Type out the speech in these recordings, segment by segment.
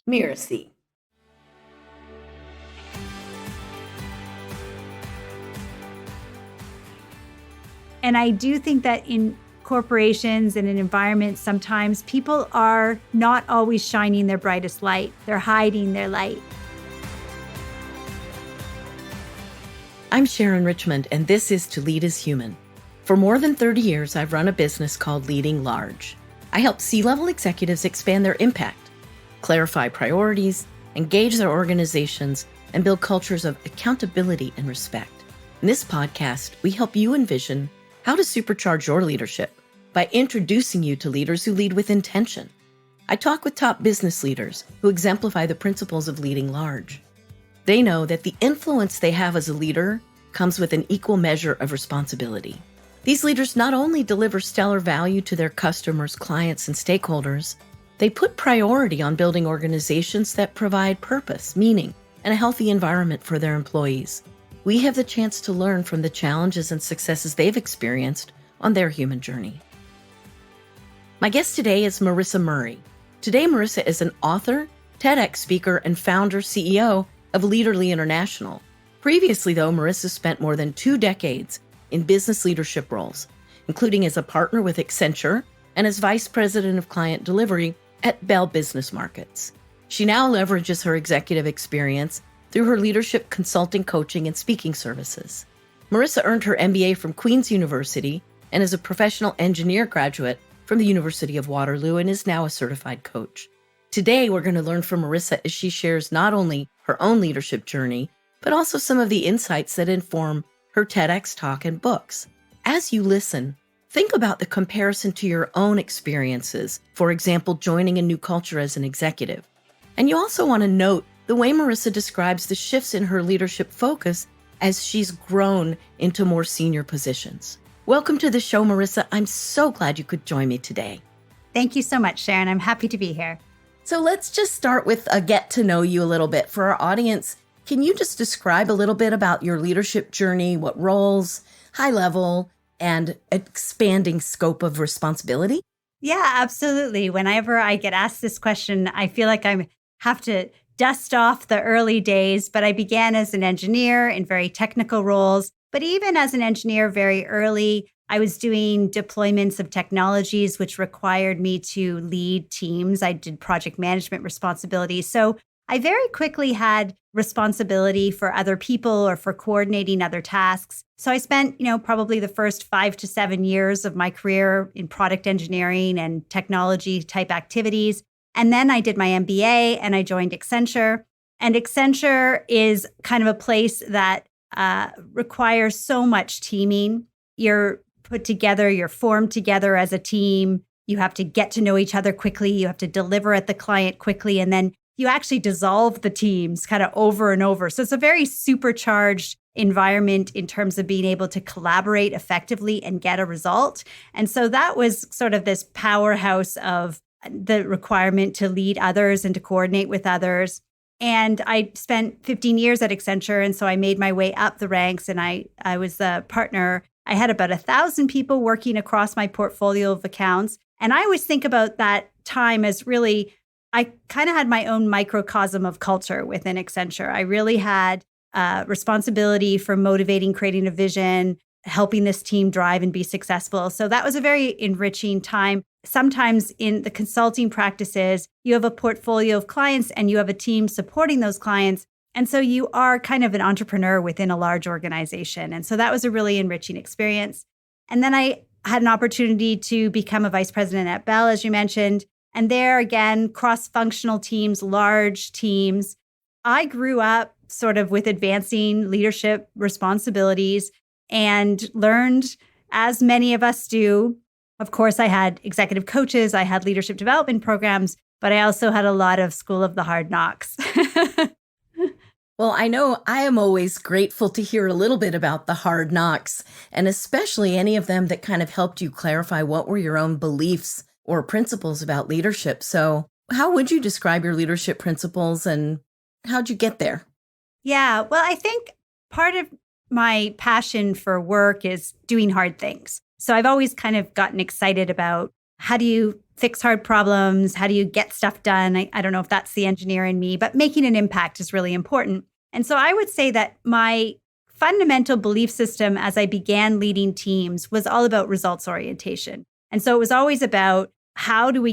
Mirasee. And I do think that in corporations and in environments, sometimes people are not always shining their brightest light. They're hiding their light. I'm Sharon Richmond, and this is To Lead is Human. For more than 30 years, I've run a business called Leading Large. I help C-level executives expand their impact, clarify priorities, engage their organizations, and build cultures of accountability and respect. In this podcast, we help you envision how to supercharge your leadership by introducing you to leaders who lead with intention. I talk with top business leaders who exemplify the principles of leading large. They know that the influence they have as a leader comes with an equal measure of responsibility. These leaders not only deliver stellar value to their customers, clients, and stakeholders, they put priority on building organizations that provide purpose, meaning, and a healthy environment for their employees. We have the chance to learn from the challenges and successes they've experienced on their human journey. My guest today is Marisa Murray. Today, Marisa is an author, TEDx speaker, and founder CEO of Leaderley International. Previously, though, Marisa spent more than 2 decades in business leadership roles, including as a partner with Accenture and as vice president of client delivery at Bell Business Markets. She now leverages her executive experience through her leadership consulting, coaching, and speaking services. Marisa earned her MBA from Queen's University and is a professional engineer graduate from the University of Waterloo and is now a certified coach. Today, we're going to learn from Marisa as she shares not only her own leadership journey, but also some of the insights that inform her TEDx talk and books. As you listen, think about the comparison to your own experiences, for example, joining a new culture as an executive. And you also want to note the way Marisa describes the shifts in her leadership focus as she's grown into more senior positions. Welcome to the show, Marisa. I'm so glad you could join me today. Thank you so much, Sharon. I'm happy to be here. So let's just start with a get to know you a little bit. For our audience, can you just describe a little bit about your leadership journey, what roles, high level, and expanding scope of responsibility? Yeah, absolutely. Whenever I get asked this question, I feel like I have to dust off the early days, but I began as an engineer in very technical roles. But even as an engineer very early, I was doing deployments of technologies, which required me to lead teams. I did project management responsibilities. So I very quickly had responsibility for other people or for coordinating other tasks. So I spent, probably the first 5 to 7 years of my career in product engineering and technology type activities. And then I did my MBA and I joined Accenture. And Accenture is kind of a place that requires so much teaming. You're put together, you're formed together as a team. You have to get to know each other quickly. You have to deliver at the client quickly. And then you actually dissolve the teams kind of over and over. So it's a very supercharged environment in terms of being able to collaborate effectively and get a result. And so that was sort of this powerhouse of the requirement to lead others and to coordinate with others. And I spent 15 years at Accenture. And so I made my way up the ranks and I was the partner. I had about 1,000 people working across my portfolio of accounts. And I always think about that time as really, I kind of had my own microcosm of culture within Accenture. I really had responsibility for motivating, creating a vision, helping this team drive and be successful. So that was a very enriching time. Sometimes in the consulting practices, you have a portfolio of clients and you have a team supporting those clients. And so you are kind of an entrepreneur within a large organization. And so that was a really enriching experience. And then I had an opportunity to become a vice president at Bell, as you mentioned. And there again, cross-functional teams, large teams. I grew up sort of with advancing leadership responsibilities and learned, as many of us do. Of course, I had executive coaches, I had leadership development programs, but I also had a lot of school of the hard knocks. Well, I know I am always grateful to hear a little bit about the hard knocks, and especially any of them that kind of helped you clarify what were your own beliefs or principles about leadership. So how would you describe your leadership principles and how'd you get there? Yeah, well, I think part of my passion for work is doing hard things. So I've always kind of gotten excited about how do you fix hard problems? How do you get stuff done? I don't know if that's the engineer in me, but making an impact is really important. And so I would say that my fundamental belief system as I began leading teams was all about results orientation. And so it was always about how do we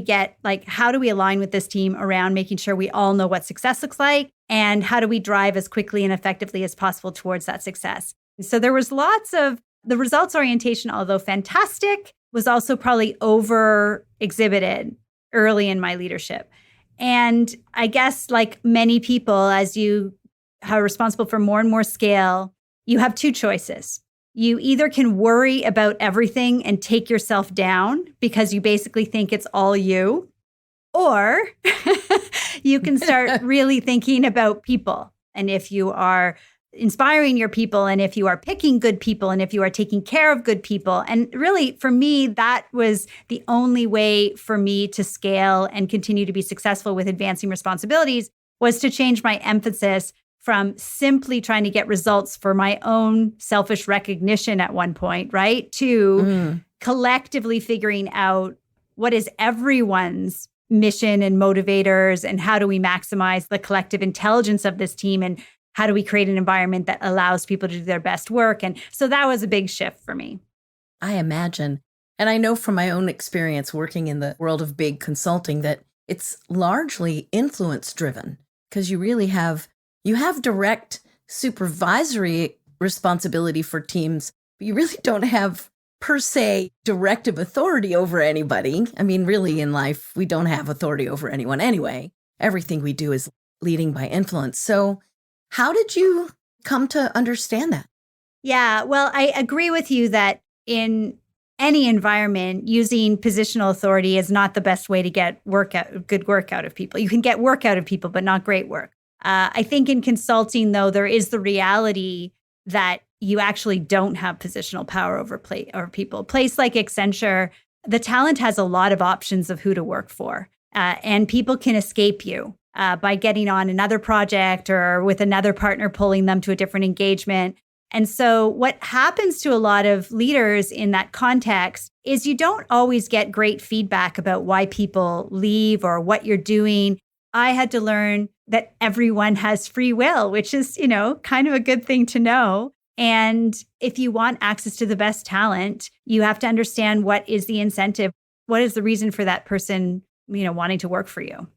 align with this team around making sure we all know what success looks like, and how do we drive as quickly and effectively as possible towards that success. And so there was lots of the results orientation, although fantastic, was also probably over exhibited early in my leadership. And I guess like many people, as you are responsible for more and more scale, you have two choices. You either can worry about everything and take yourself down because you basically think it's all you, or you can start really thinking about people. And if you are inspiring your people, and if you are picking good people, and if you are taking care of good people. And really, for me, that was the only way for me to scale and continue to be successful with advancing responsibilities, was to change my emphasis from simply trying to get results for my own selfish recognition at one point, right? To collectively figuring out what is everyone's mission and motivators, and how do we maximize the collective intelligence of this team, and how do we create an environment that allows people to do their best work? And so that was a big shift for me. I imagine. And I know from my own experience working in the world of big consulting that it's largely influence driven, because you really have direct supervisory responsibility for teams, but you really don't have per se directive authority over anybody. I mean, really in life, we don't have authority over anyone anyway. Everything we do is leading by influence. So how did you come to understand that? Yeah, well, I agree with you that in any environment, using positional authority is not the best way to get good work out of people. You can get work out of people, but not great work. I think in consulting, though, there is the reality that you actually don't have positional power over people. A place like Accenture, the talent has a lot of options of who to work for, and people can escape you by getting on another project or with another partner pulling them to a different engagement. And so what happens to a lot of leaders in that context is you don't always get great feedback about why people leave or what you're doing. I had to learn that everyone has free will, which is, kind of a good thing to know. And if you want access to the best talent, you have to understand what is the incentive, what is the reason for that person, wanting to work for you.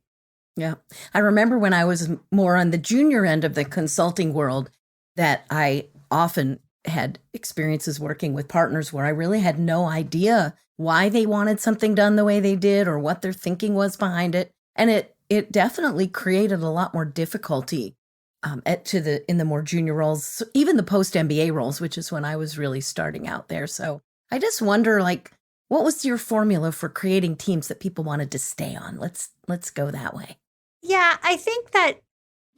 Yeah. I remember when I was more on the junior end of the consulting world that I often had experiences working with partners where I really had no idea why they wanted something done the way they did or what their thinking was behind it. And it definitely created a lot more difficulty in the more junior roles, even the post-MBA roles, which is when I was really starting out there. So I just wonder, what was your formula for creating teams that people wanted to stay on? Let's go that way. Yeah, I think that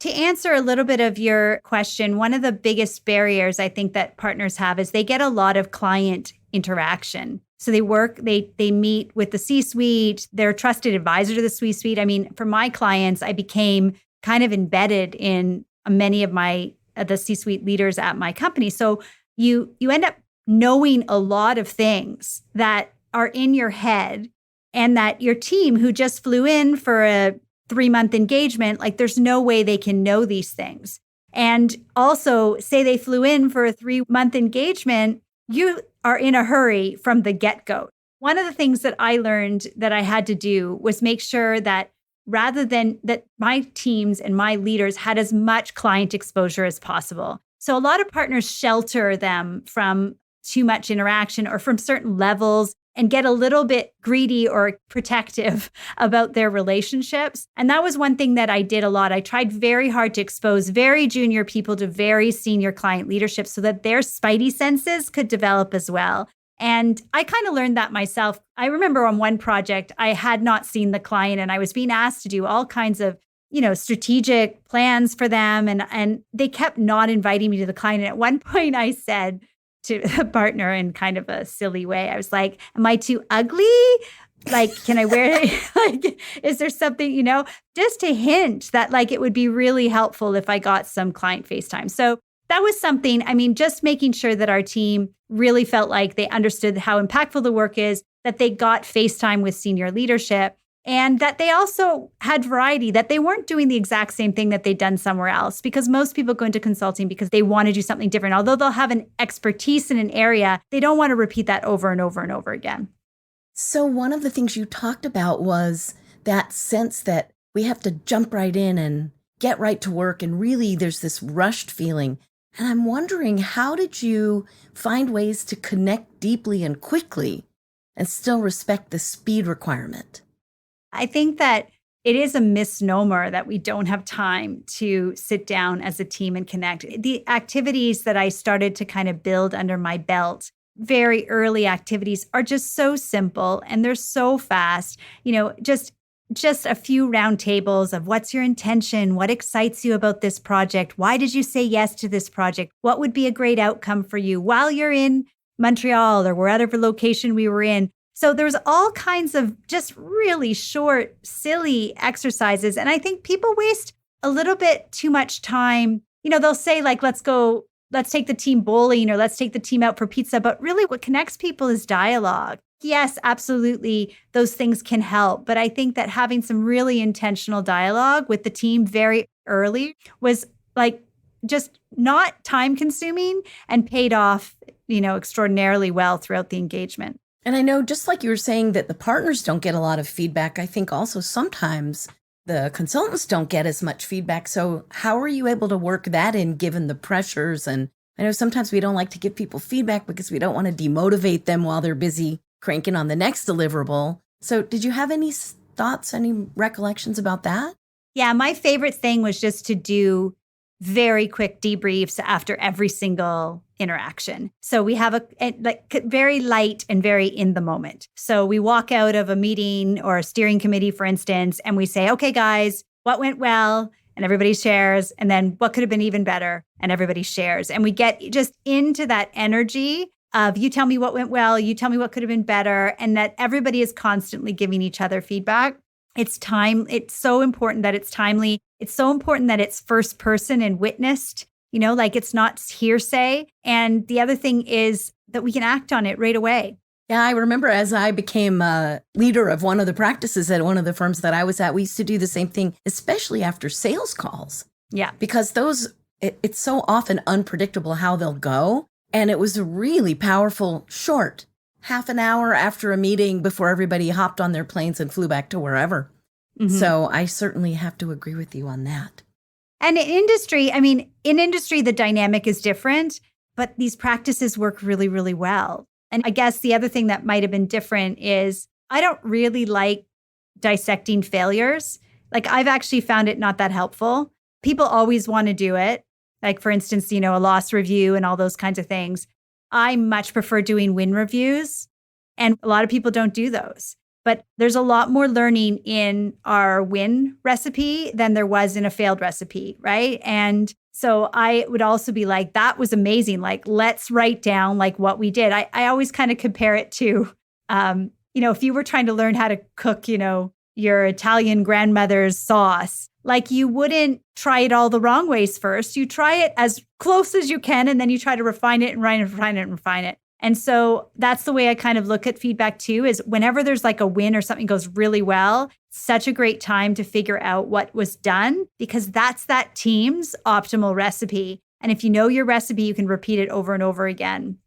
to answer a little bit of your question, one of the biggest barriers I think that partners have is they get a lot of client interaction. So they meet with the C-suite, they're a trusted advisor to the C-suite. I mean, for my clients, I became kind of embedded in many of the C-suite leaders at my company. So you end up knowing a lot of things that are in your head, and that your team who just flew in for a 3-month engagement, there's no way they can know these things. And also, say they flew in for a 3-month engagement, you are in a hurry from the get-go. One of the things that I learned that I had to do was make sure that rather than that my teams and my leaders had as much client exposure as possible. So a lot of partners shelter them from too much interaction or from certain levels and get a little bit greedy or protective about their relationships. And that was one thing that I did a lot. I tried very hard to expose very junior people to very senior client leadership so that their spidey senses could develop as well. And I kind of learned that myself. I remember on one project, I had not seen the client and I was being asked to do all kinds of, strategic plans for them. And they kept not inviting me to the client. And at one point I said to the partner in kind of a silly way, I was like, am I too ugly? Can I wear it? Is there something, just to hint that it would be really helpful if I got some client FaceTime. So that was something, just making sure that our team really felt like they understood how impactful the work is, that they got FaceTime with senior leadership, and that they also had variety, that they weren't doing the exact same thing that they'd done somewhere else. Because most people go into consulting because they want to do something different. Although they'll have an expertise in an area, they don't want to repeat that over and over and over again. So one of the things you talked about was that sense that we have to jump right in and get right to work. And really, there's this rushed feeling. And I'm wondering, how did you find ways to connect deeply and quickly and still respect the speed requirement? I think that it is a misnomer that we don't have time to sit down as a team and connect. The activities that I started to kind of build under my belt, very early activities, are just so simple and they're so fast. Just a few round tables of what's your intention? What excites you about this project? Why did you say yes to this project? What would be a great outcome for you while you're in Montreal or wherever location we were in? So there's all kinds of just really short, silly exercises. And I think people waste a little bit too much time. They'll say like, let's take the team bowling or let's take the team out for pizza. But really what connects people is dialogue. Yes, absolutely. Those things can help. But I think that having some really intentional dialogue with the team very early was like just not time consuming and paid off, extraordinarily well throughout the engagement. And I know, just like you were saying, that the partners don't get a lot of feedback, I think also sometimes the consultants don't get as much feedback. So how are you able to work that in given the pressures? And I know sometimes we don't like to give people feedback because we don't want to demotivate them while they're busy cranking on the next deliverable. So did you have any thoughts, any recollections about that? Yeah, my favorite thing was just to do very quick debriefs after every single interaction. So we have a very light and very in the moment. So we walk out of a meeting or a steering committee, for instance, and we say, okay, guys, what went well? And everybody shares. And then what could have been even better? And everybody shares. And we get just into that energy of you tell me what went well, you tell me what could have been better, and that everybody is constantly giving each other feedback. It's so important that it's timely. It's so important that it's first person and witnessed, it's not hearsay. And the other thing is that we can act on it right away. Yeah, I remember as I became a leader of one of the practices at one of the firms that I was at, we used to do the same thing, especially after sales calls. Yeah. Because it's so often unpredictable how they'll go. And it was a really powerful, short, half an hour after a meeting before everybody hopped on their planes and flew back to wherever. Mm-hmm. So I certainly have to agree with you on that. And in industry, the dynamic is different, but these practices work really, really well. And I guess the other thing that might have been different is I don't really like dissecting failures. Like I've actually found it not that helpful. People always want to do it. Like, for instance, a loss review and all those kinds of things. I much prefer doing win reviews, and a lot of people don't do those. But there's a lot more learning in our win recipe than there was in a failed recipe, right? And so I would also be like, that was amazing. Like, let's write down like what we did. I always kind of compare it to, if you were trying to learn how to cook, your Italian grandmother's sauce, like you wouldn't try it all the wrong ways first. You try it as close as you can, and then you try to refine it and refine it. And so that's the way I kind of look at feedback too, is whenever there's like a win or something goes really well, such a great time to figure out what was done, because that's that team's optimal recipe. And if you know your recipe, you can repeat it over and over again.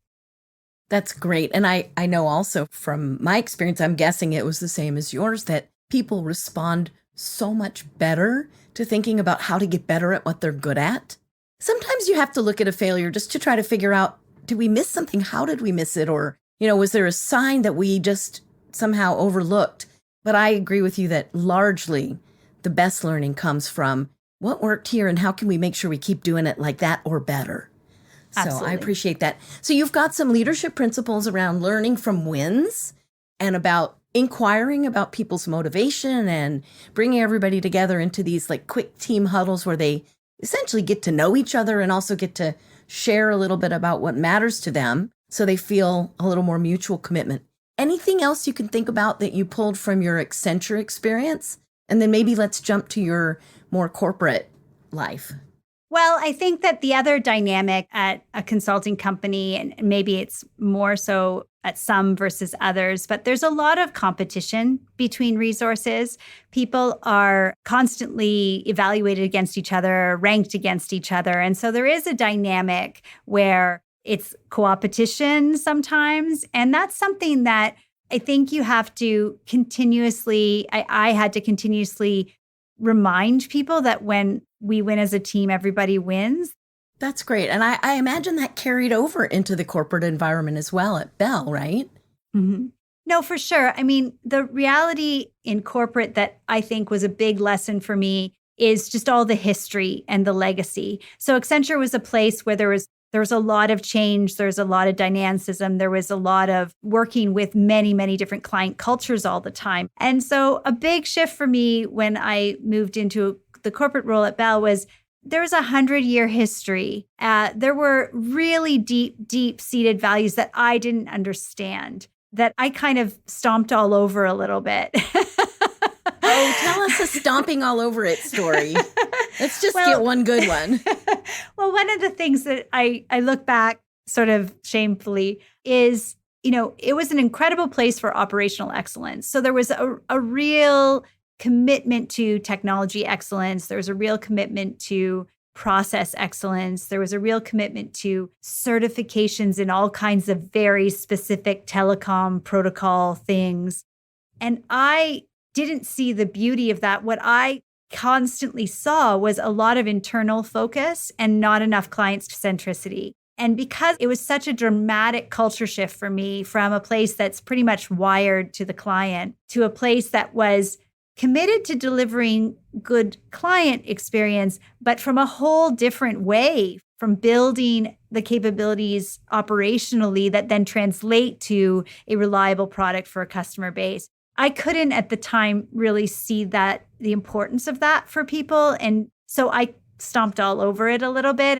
That's great. And I know also from my experience, I'm guessing it was the same as yours, that people respond so much better to thinking about how to get better at what they're good at. Sometimes you have to look at a failure just to try to figure out, did we miss something? How did we miss it? Or, was there a sign that we just somehow overlooked? But I agree with you that largely the best learning comes from what worked here and how can we make sure we keep doing it like that or better. Absolutely. So I appreciate that. So you've got some leadership principles around learning from wins and about inquiring about people's motivation and bringing everybody together into these like quick team huddles where they essentially get to know each other and also get to share a little bit about what matters to them so they feel a little more mutual commitment. Anything else you can think about that you pulled from your Accenture experience? And then maybe let's jump to your more corporate life. Well, I think that the other dynamic at a consulting company, and maybe it's more so at some versus others, but there's a lot of competition between resources. People are constantly evaluated against each other, ranked against each other. And so there is a dynamic where it's co-opetition sometimes. And that's something that I think you have to continuously, I had to continuously remind people that when we win as a team, everybody wins. That's great. And I imagine that carried over into the corporate environment as well at Bell, right? Mm-hmm. No, for sure. I mean, the reality in corporate that I think was a big lesson for me is just all the history and the legacy. So Accenture was a place where there was a lot of change. There's a lot of dynamicism. There was a lot of working with many, many different client cultures all the time. And so a big shift for me when I moved into the corporate role at Bell was there was 100-year history. There were really deep-seated values that I didn't understand, that I kind of stomped all over a little bit. Oh, tell us a stomping all over it story. Let's just get one good one. Well, one of the things that I look back sort of shamefully is, it was an incredible place for operational excellence. So there was a real commitment to technology excellence. There was a real commitment to process excellence. There was a real commitment to certifications in all kinds of very specific telecom protocol things. And I didn't see the beauty of that. What I constantly saw was a lot of internal focus and not enough client centricity. And because it was such a dramatic culture shift for me from a place that's pretty much wired to the client to a place that was committed to delivering good client experience, but from a whole different way, from building the capabilities operationally that then translate to a reliable product for a customer base. I couldn't at the time really see the importance of that for people. And so I stomped all over it a little bit.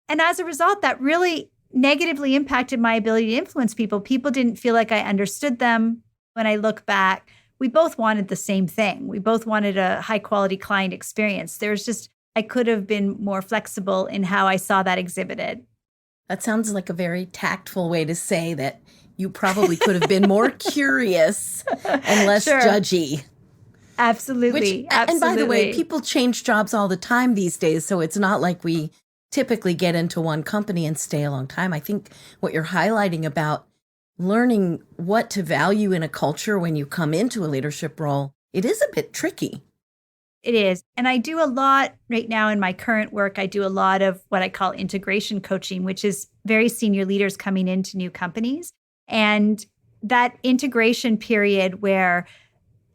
And as a result, that really negatively impacted my ability to influence people. People didn't feel like I understood them. When I look back, we both wanted the same thing. We both wanted a high quality client experience. I could have been more flexible in how I saw that exhibited. That sounds like a very tactful way to say that you probably could have been more curious and less judgy. Absolutely. And by the way, people change jobs all the time these days, so it's not like we typically get into one company and stay a long time. I think what you're highlighting about learning what to value in a culture when you come into a leadership role, it is a bit tricky. It is. And I do a lot right now in my current work. I do a lot of what I call integration coaching, which is very senior leaders coming into new companies. And that integration period where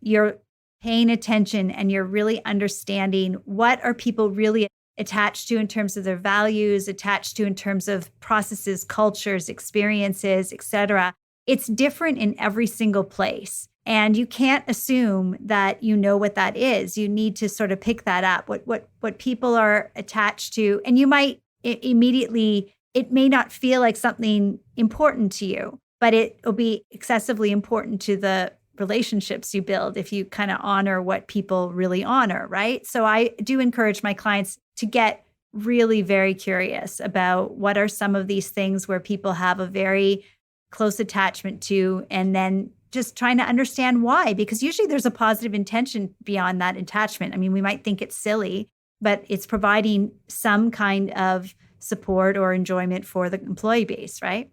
you're paying attention and you're really understanding what are people really attached to in terms of their values, attached to in terms of processes, cultures, experiences, et cetera. It's different in every single place. And you can't assume that you know what that is. You need to sort of pick that up, what people are attached to. And you might immediately, it may not feel like something important to you, but it will be excessively important to the relationships you build if you kind of honor what people really honor, right? So I do encourage my clients to get really very curious about what are some of these things where people have a very close attachment to, and then just trying to understand why, because usually there's a positive intention beyond that attachment. I mean, we might think it's silly, but it's providing some kind of support or enjoyment for the employee base, right?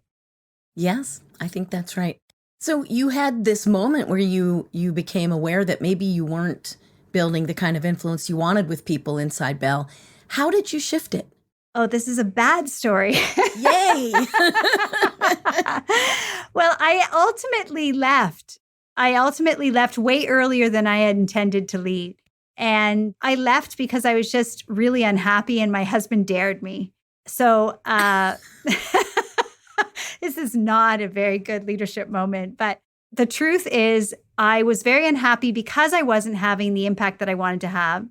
Yes, I think that's right. So you had this moment where you became aware that maybe you weren't building the kind of influence you wanted with people inside Bell. How did you shift it? Oh, this is a bad story. Yay! Well, I ultimately left way earlier than I had intended to leave. And I left because I was just really unhappy and my husband dared me. So this is not a very good leadership moment. But the truth is I was very unhappy because I wasn't having the impact that I wanted to have.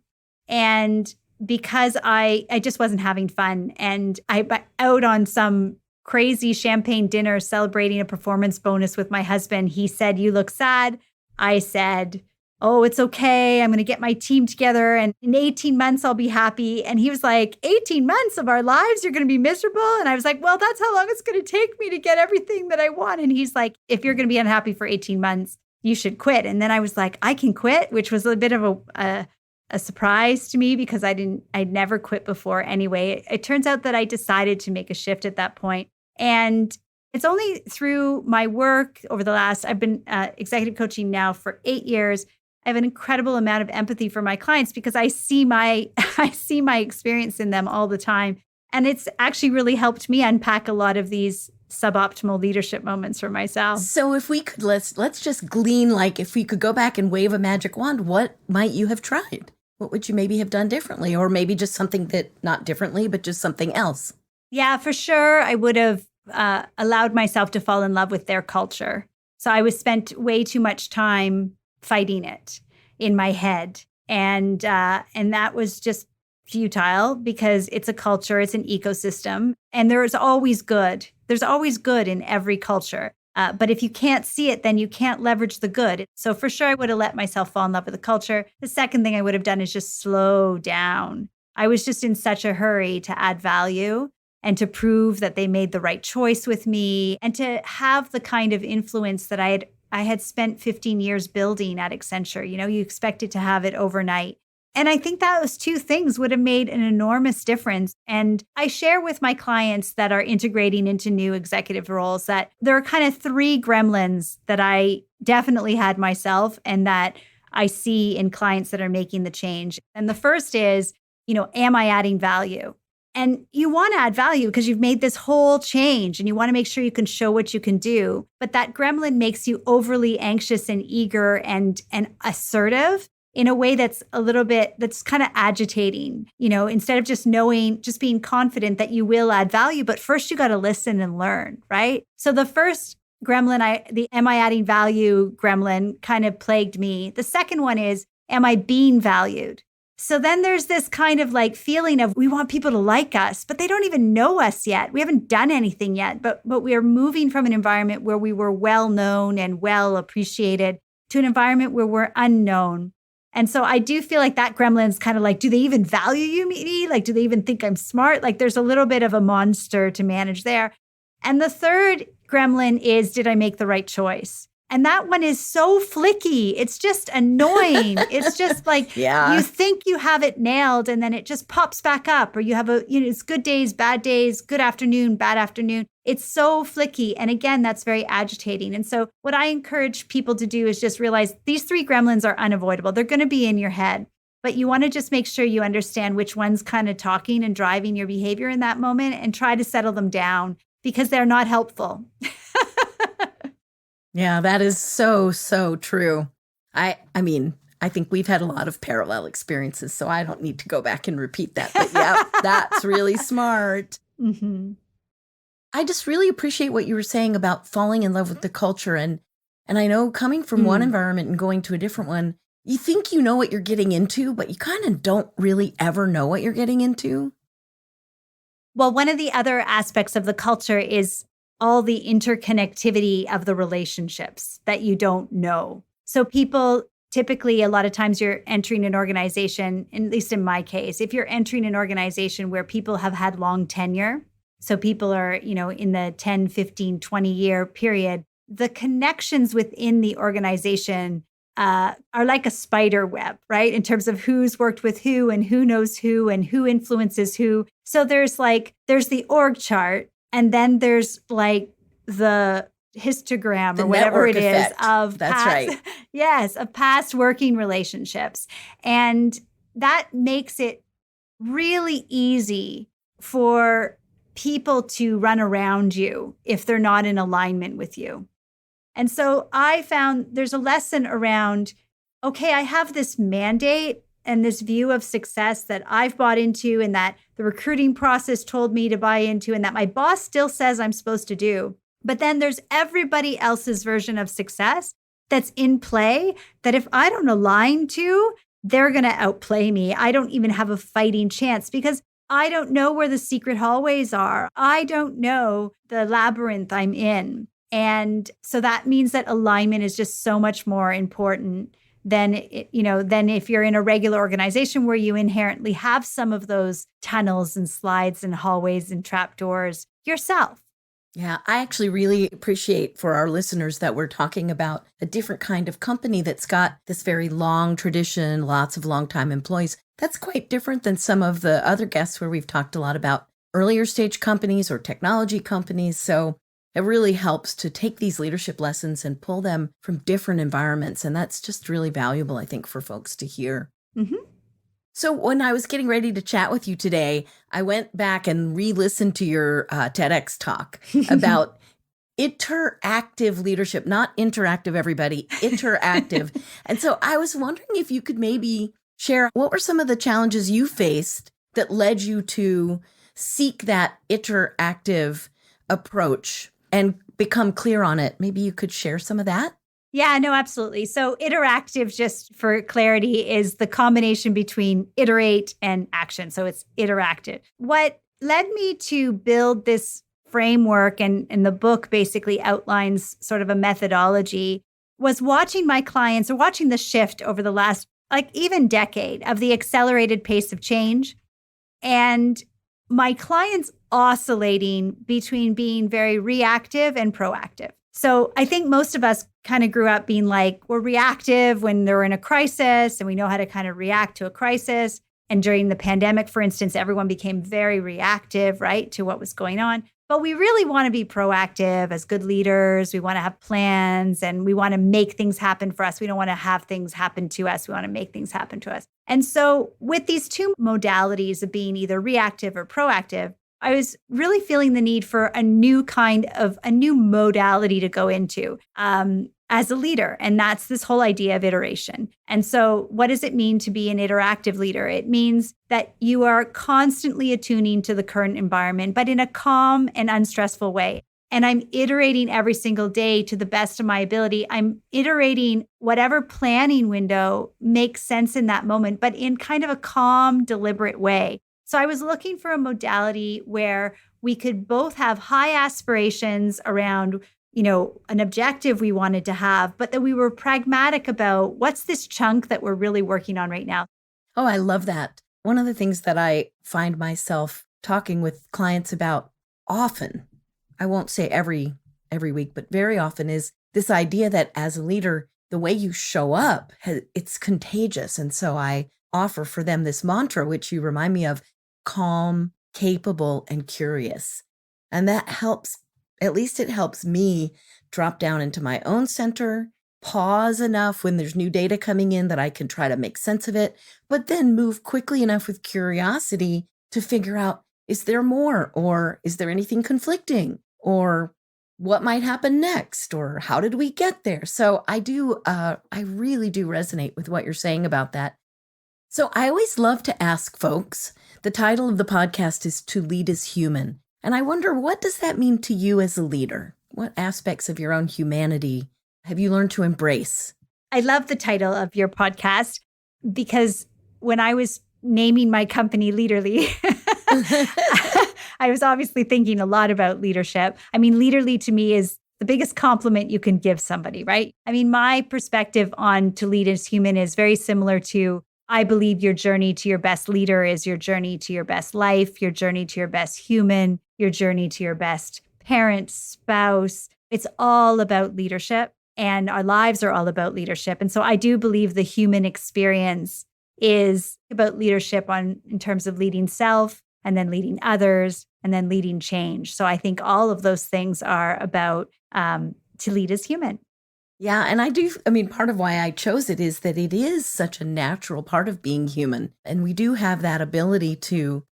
And because I just wasn't having fun. And I out on some crazy champagne dinner celebrating a performance bonus with my husband. He said, "You look sad." I said, oh, it's okay. I'm going to get my team together and in 18 months, I'll be happy. And he was like, 18 months of our lives, you're going to be miserable. And I was like, well, that's how long it's going to take me to get everything that I want. And he's like, if you're going to be unhappy for 18 months, you should quit. And then I was like, I can quit, which was a bit of a surprise to me because I'd never quit before anyway. It turns out that I decided to make a shift at that point. And it's only through my work over the last, I've been executive coaching now for 8 years. I have an incredible amount of empathy for my clients because I see my experience in them all the time. And it's actually really helped me unpack a lot of these suboptimal leadership moments for myself. So if we could, let's just glean, like if we could go back and wave a magic wand, what might you have tried? What would you maybe have done differently? Or maybe just something that, not differently, but just something else? Yeah, for sure. I would have allowed myself to fall in love with their culture. So I was spent way too much time fighting it in my head. And that was just futile because it's a culture, it's an ecosystem, and there's always good. There's always good in every culture. But if you can't see it, then you can't leverage the good. So for sure, I would have let myself fall in love with the culture. The second thing I would have done is just slow down. I was just in such a hurry to add value and to prove that they made the right choice with me and to have the kind of influence that I had spent 15 years building at Accenture. You know, you expected to have it overnight. And I think that those two things would have made an enormous difference. And I share with my clients that are integrating into new executive roles that there are kind of 3 gremlins that I definitely had myself and that I see in clients that are making the change. And the first is, you know, am I adding value? And you want to add value because you've made this whole change and you want to make sure you can show what you can do. But that gremlin makes you overly anxious and eager and assertive in a way that's a little bit, that's kind of agitating, you know, instead of just being confident that you will add value. But first you got to listen and learn, right? So the first gremlin, the am I adding value gremlin kind of plagued me. The second one is, am I being valued? So then there's this kind of like feeling of we want people to like us, but they don't even know us yet. We haven't done anything yet, but we are moving from an environment where we were well known and well appreciated to an environment where we're unknown. And so I do feel like that gremlin's kind of like, do they even value me? Like, do they even think I'm smart? Like there's a little bit of a monster to manage there. And the third gremlin is, did I make the right choice? And that one is so flicky. It's just annoying. It's just like, you think you have it nailed and then it just pops back up, or you have it's good days, bad days, good afternoon, bad afternoon. It's so flicky. And again, that's very agitating. And so what I encourage people to do is just realize these 3 gremlins are unavoidable. They're going to be in your head, but you want to just make sure you understand which one's kind of talking and driving your behavior in that moment and try to settle them down because they're not helpful. Yeah, that is so, so true. I mean, I think we've had a lot of parallel experiences, so I don't need to go back and repeat that. But yeah, that's really smart. Mm-hmm. I just really appreciate what you were saying about falling in love with the culture. And I know coming from one environment and going to a different one, you think you know what you're getting into, but you kind of don't really ever know what you're getting into. Well, one of the other aspects of the culture is all the interconnectivity of the relationships that you don't know. So people typically, a lot of times you're entering an organization, at least in my case, if you're entering an organization where people have had long tenure, so people are, you know, in the 10, 15, 20-year period, the connections within the organization are like a spider web, right? In terms of who's worked with who and who knows who and who influences who. So there's the org chart, and then there's like the histogram or whatever it is of of past working relationships. And that makes it really easy for people to run around you if they're not in alignment with you. And so I found there's a lesson around, okay, I have this mandate and this view of success that I've bought into and that the recruiting process told me to buy into and that my boss still says I'm supposed to do. But then there's everybody else's version of success that's in play that if I don't align to, they're going to outplay me. I don't even have a fighting chance because I don't know where the secret hallways are. I don't know the labyrinth I'm in. And so that means that alignment is just so much more important than if you're in a regular organization where you inherently have some of those tunnels and slides and hallways and trapdoors yourself. Yeah, I actually really appreciate for our listeners that we're talking about a different kind of company that's got this very long tradition, lots of longtime employees. That's quite different than some of the other guests where we've talked a lot about earlier stage companies or technology companies. So it really helps to take these leadership lessons and pull them from different environments. And that's just really valuable, I think, for folks to hear. Mm-hmm. So when I was getting ready to chat with you today, I went back and re-listened to your TEDx talk about interactive leadership, not interactive, everybody, interactive. And so I was wondering if you could maybe share what were some of the challenges you faced that led you to seek that interactive approach and become clear on it. Maybe you could share some of that? Yeah, no, absolutely. So interactive, just for clarity, is the combination between iterate and action. So it's interactive. What led me to build this framework, and the book basically outlines sort of a methodology, was watching my clients or watching the shift over the last, even decade of the accelerated pace of change. And my clients oscillating between being very reactive and proactive. So I think most of us kind of grew up being like, we're reactive when they're in a crisis and we know how to kind of react to a crisis. And during the pandemic, for instance, everyone became very reactive, right, to what was going on. But we really want to be proactive as good leaders. We want to have plans and we want to make things happen for us. We don't want to have things happen to us. We want to make things happen to us. And so with these two modalities of being either reactive or proactive, I was really feeling the need for a new modality to go into as a leader. And that's this whole idea of iteration. And so what does it mean to be an interactive leader? It means that you are constantly attuning to the current environment, but in a calm and unstressful way. And I'm iterating every single day to the best of my ability. I'm iterating whatever planning window makes sense in that moment, but in kind of a calm, deliberate way. So I was looking for a modality where we could both have high aspirations around, an objective we wanted to have, but that we were pragmatic about what's this chunk that we're really working on right now. Oh, I love that. One of the things that I find myself talking with clients about often, I won't say every week, but very often, is this idea that as a leader, the way you show up, it's contagious. And so I offer for them this mantra, which you remind me of: calm, capable, and curious. And that helps, at least it helps me drop down into my own center, pause enough when there's new data coming in that I can try to make sense of it, but then move quickly enough with curiosity to figure out, is there more? Or is there anything conflicting? Or what might happen next? Or how did we get there? So I really do resonate with what you're saying about that. So I always love to ask folks, the title of the podcast is To Lead is Human. And I wonder, what does that mean to you as a leader? What aspects of your own humanity have you learned to embrace? I love the title of your podcast because when I was naming my company Leaderley, I was obviously thinking a lot about leadership. I mean, Leaderley to me is the biggest compliment you can give somebody, right? I mean, my perspective on To Lead is Human is very similar to, I believe your journey to your best leader is your journey to your best life, your journey to your best human, your journey to your best parent, spouse. It's all about leadership, and our lives are all about leadership. And so I do believe the human experience is about leadership in terms of leading self and then leading others and then leading change. So I think all of those things are about to lead as human. Yeah. And part of why I chose it is that it is such a natural part of being human. And we do have that ability to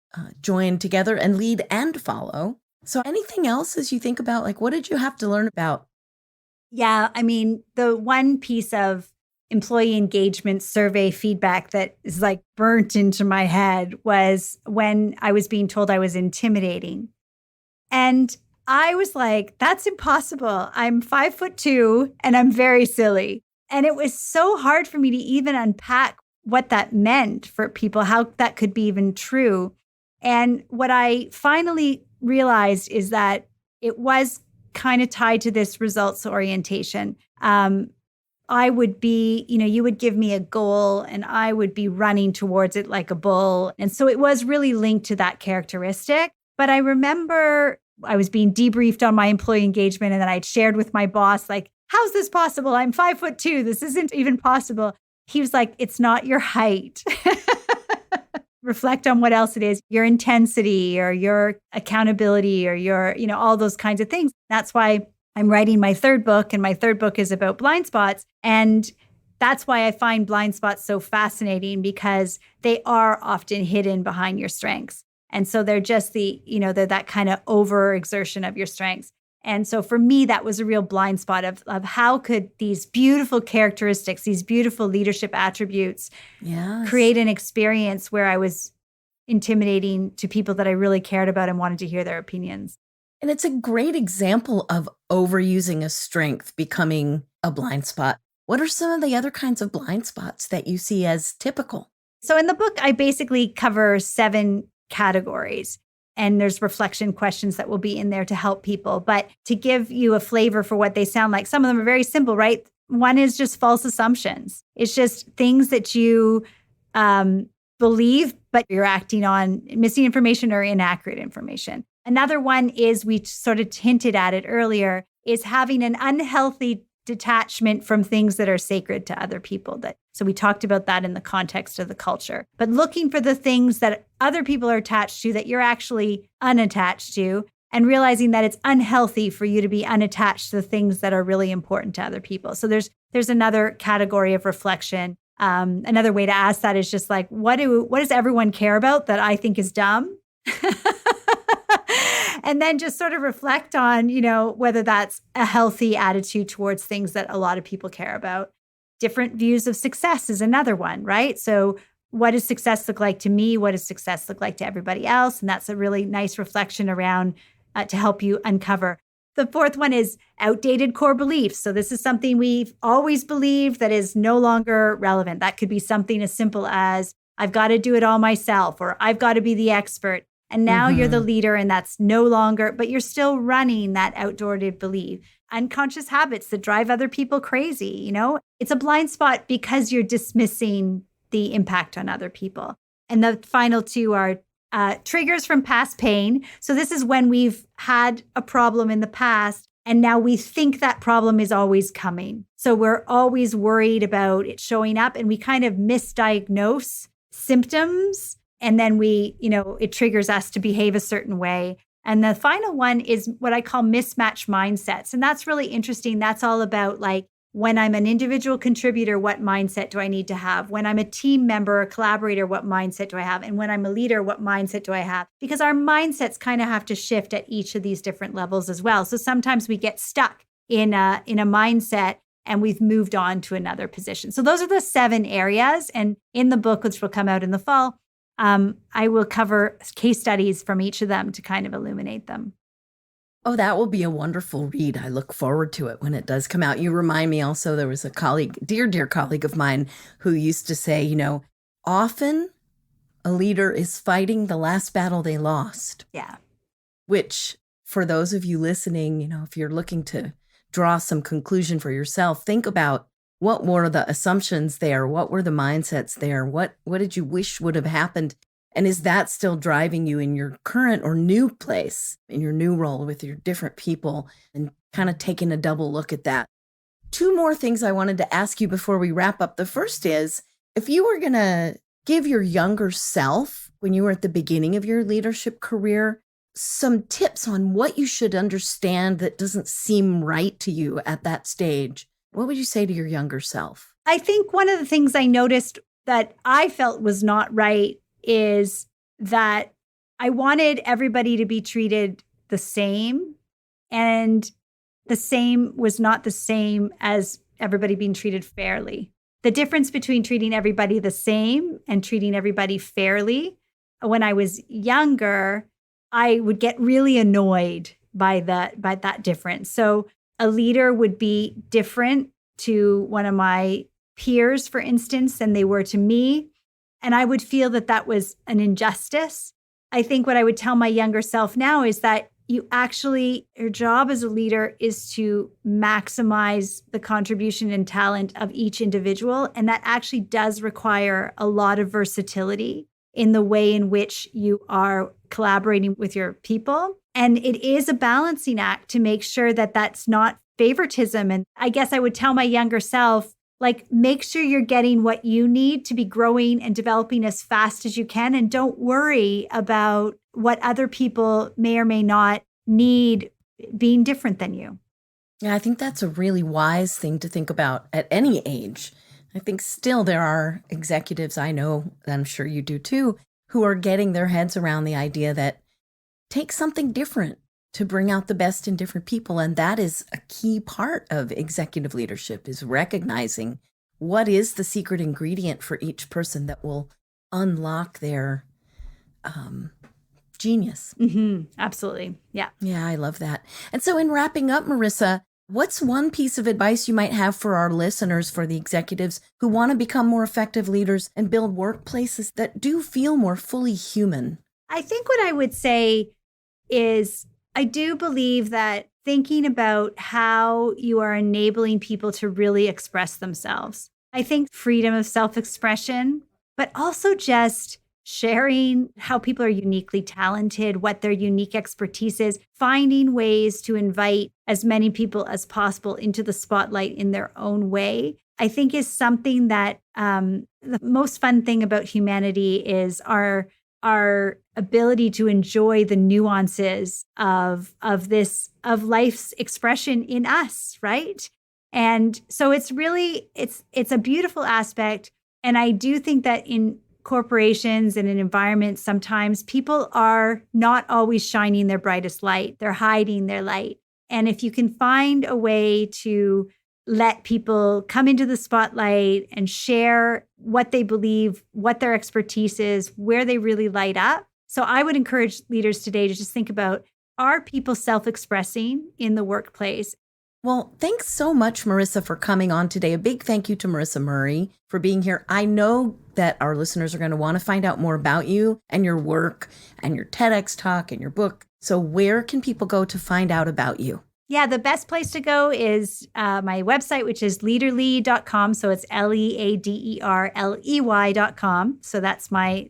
join together and lead and follow. So anything else as you think about, what did you have to learn about? Yeah. I mean, the one piece of employee engagement survey feedback that is burnt into my head was when I was being told I was intimidating. And I was like, that's impossible. I'm 5'2" and I'm very silly. And it was so hard for me to even unpack what that meant for people, how that could be even true. And what I finally realized is that it was kind of tied to this results orientation. I would be, you would give me a goal and I would be running towards it like a bull. And so it was really linked to that characteristic. But I remember I was being debriefed on my employee engagement, and then I'd shared with my boss, like, how's this possible? I'm 5'2". This isn't even possible. He was like, it's not your height. Reflect on what else it is, your intensity or your accountability or your, all those kinds of things. That's why I'm writing my third book, and my third book is about blind spots. And that's why I find blind spots so fascinating, because they are often hidden behind your strengths. And so they're just they're that kind of overexertion of your strengths. And so for me, that was a real blind spot of how could these beautiful characteristics, these beautiful leadership attributes create an experience where I was intimidating to people that I really cared about and wanted to hear their opinions. And it's a great example of overusing a strength becoming a blind spot. What are some of the other kinds of blind spots that you see as typical? So in the book, I basically cover 7 categories. And there's reflection questions that will be in there to help people. But to give you a flavor for what they sound like, some of them are very simple, right? One is just false assumptions. It's just things that you believe, but you're acting on missing information or inaccurate information. Another one is, we sort of hinted at it earlier, is having an unhealthy detachment from things that are sacred to other people. So we talked about that in the context of the culture. But looking for the things that other people are attached to that you're actually unattached to, and realizing that it's unhealthy for you to be unattached to the things that are really important to other people. So there's another category of reflection. Another way to ask that is just like, what does everyone care about that I think is dumb? And then just sort of reflect on, whether that's a healthy attitude towards things that a lot of people care about. Different views of success is another one, right? So what does success look like to me? What does success look like to everybody else? And that's a really nice reflection around to help you uncover. The fourth one is outdated core beliefs. So this is something we've always believed that is no longer relevant. That could be something as simple as, I've got to do it all myself, or I've got to be the expert. And now you're the leader, and that's no longer, but you're still running that outdated belief. Unconscious habits that drive other people crazy, It's a blind spot because you're dismissing the impact on other people. And the final 2 are triggers from past pain. So this is when we've had a problem in the past, and now we think that problem is always coming. So we're always worried about it showing up, and we kind of misdiagnose symptoms. And then it triggers us to behave a certain way. And the final one is what I call mismatch mindsets. And that's really interesting. That's all about, like, when I'm an individual contributor, what mindset do I need to have? When I'm a team member or collaborator, what mindset do I have? And when I'm a leader, what mindset do I have? Because our mindsets kind of have to shift at each of these different levels as well. So sometimes we get stuck in a mindset, and we've moved on to another position. So those are the 7 areas. And in the book, which will come out in the fall, I will cover case studies from each of them to kind of illuminate them. Oh, that will be a wonderful read. I look forward to it when it does come out. You remind me also, there was a colleague, dear colleague of mine, who used to say, often a leader is fighting the last battle they lost. Yeah. Which, for those of you listening, if you're looking to draw some conclusion for yourself, think about, what were the assumptions there? What were the mindsets there? What did you wish would have happened? And is that still driving you in your current or new place, in your new role with your different people, and kind of taking a double look at that? 2 more things I wanted to ask you before we wrap up. The first is, if you were going to give your younger self, when you were at the beginning of your leadership career, some tips on what you should understand that doesn't seem right to you at that stage, what would you say to your younger self? I think one of the things I noticed that I felt was not right is that I wanted everybody to be treated the same, and the same was not the same as everybody being treated fairly. The difference between treating everybody the same and treating everybody fairly, when I was younger, I would get really annoyed by that difference. So a leader would be different to one of my peers, for instance, than they were to me. And I would feel that was an injustice. I think what I would tell my younger self now is that your job as a leader is to maximize the contribution and talent of each individual. And that actually does require a lot of versatility in the way in which you are collaborating with your people. And it is a balancing act to make sure that that's not favoritism. And I guess I would tell my younger self, like, make sure you're getting what you need to be growing and developing as fast as you can. And don't worry about what other people may or may not need being different than you. Yeah, I think that's a really wise thing to think about at any age. I think still there are executives I know, and I'm sure you do too, who are getting their heads around the idea that take something different to bring out the best in different people. And that is a key part of executive leadership, is recognizing what is the secret ingredient for each person that will unlock their genius. Absolutely. Yeah. Yeah, I love that. And so in wrapping up, Marisa, what's one piece of advice you might have for our listeners, for the executives who want to become more effective leaders and build workplaces that do feel more fully human? I think what I would say is I do believe that thinking about how you are enabling people to really express themselves. I think freedom of self-expression, but also just sharing how people are uniquely talented, what their unique expertise is, finding ways to invite as many people as possible into the spotlight in their own way, I think is something that the most fun thing about humanity is our ability to enjoy the nuances of life's expression in us, right? And so it's really it's a beautiful aspect. And I do think that in corporations and in environments, sometimes people are not always shining their brightest light. They're hiding their light. And if you can find a way to let people come into the spotlight and share what they believe, what their expertise is, where they really light up. So I would encourage leaders today to just think about, are people self-expressing in the workplace? Well, thanks so much, Marisa, for coming on today. A big thank you to Marisa Murray for being here. I know that our listeners are going to want to find out more about you and your work and your TEDx talk and your book. So where can people go to find out about you? Yeah, the best place to go is my website, which is leaderley.com. So it's leaderley.com. So that's my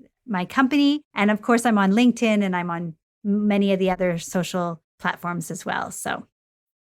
company. And of course, I'm on LinkedIn and I'm on many of the other social platforms as well. So.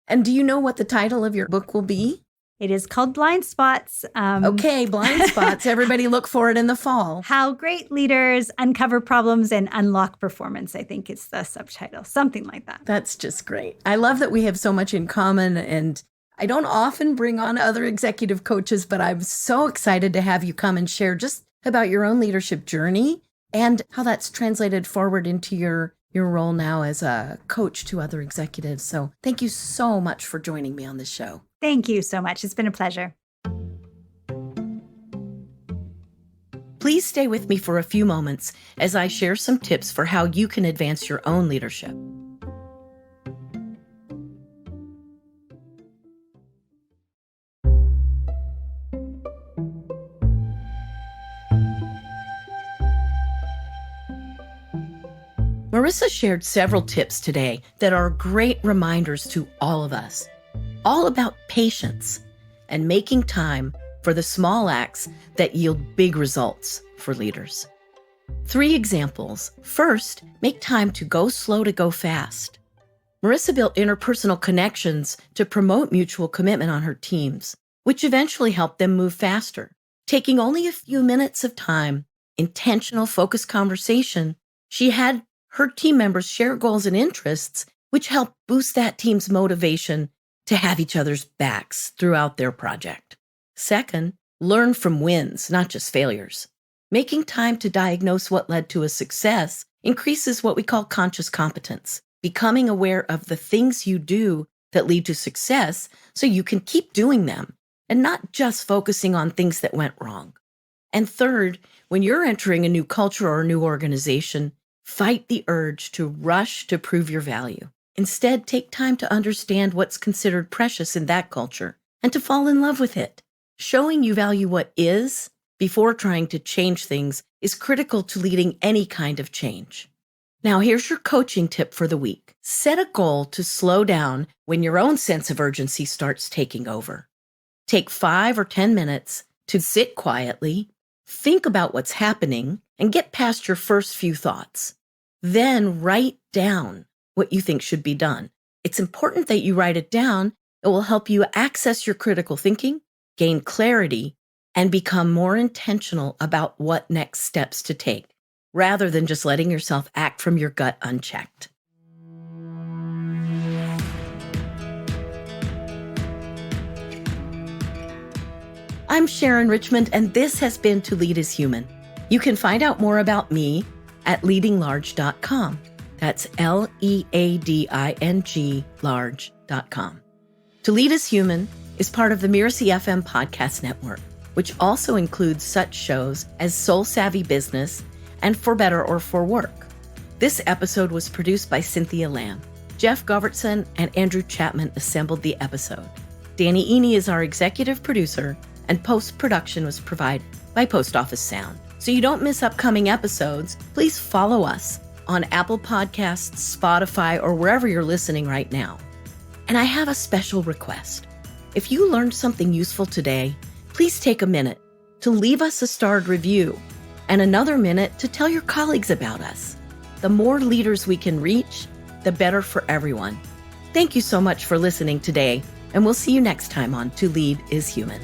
And do you know what the title of your book will be? It is called Blind Spots. Okay, Blind Spots. Everybody look for it in the fall. How great leaders uncover problems and unlock performance. I think it's the subtitle, something like that. That's just great. I love that we have so much in common. And I don't often bring on other executive coaches, but I'm so excited to have you come and share just about your own leadership journey and how that's translated forward into your role now as a coach to other executives. So thank you so much for joining me on this show. Thank you so much. It's been a pleasure. Please stay with me for a few moments as I share some tips for how you can advance your own leadership. Marisa shared several tips today that are great reminders to all of us, all about patience and making time for the small acts that yield big results for leaders. 3 examples. First, make time to go slow to go fast. Marisa built interpersonal connections to promote mutual commitment on her teams, which eventually helped them move faster. Taking only a few minutes of time, intentional focused conversation, she had her team members share goals and interests, which helped boost that team's motivation to have each other's backs throughout their project. Second, learn from wins, not just failures. Making time to diagnose what led to a success increases what we call conscious competence, becoming aware of the things you do that lead to success so you can keep doing them and not just focusing on things that went wrong. And third, when you're entering a new culture or a new organization, fight the urge to rush to prove your value. Instead, take time to understand what's considered precious in that culture and to fall in love with it. Showing you value what is before trying to change things is critical to leading any kind of change. Now, here's your coaching tip for the week. Set a goal to slow down when your own sense of urgency starts taking over. Take 5 or 10 minutes to sit quietly, think about what's happening, and get past your first few thoughts. Then write down what you think should be done. It's important that you write it down. It will help you access your critical thinking, gain clarity, and become more intentional about what next steps to take, rather than just letting yourself act from your gut unchecked. I'm Sharon Richmond, and this has been To Lead is Human. You can find out more about me at leadinglarge.com. That's LEADING large.com. To Lead is Human is part of the Mirasee FM podcast network, which also includes such shows as Soul Savvy Business and For Better or For Work. This episode was produced by Cynthia Lamb. Jeff Govertson and Andrew Chapman assembled the episode. Danny Eni is our executive producer, and post-production was provided by Post Office Sound. So you don't miss upcoming episodes, please follow us on Apple Podcasts, Spotify, or wherever you're listening right now. And I have a special request. If you learned something useful today, please take a minute to leave us a starred review and another minute to tell your colleagues about us. The more leaders we can reach, the better for everyone. Thank you so much for listening today, and we'll see you next time on To Lead is Human.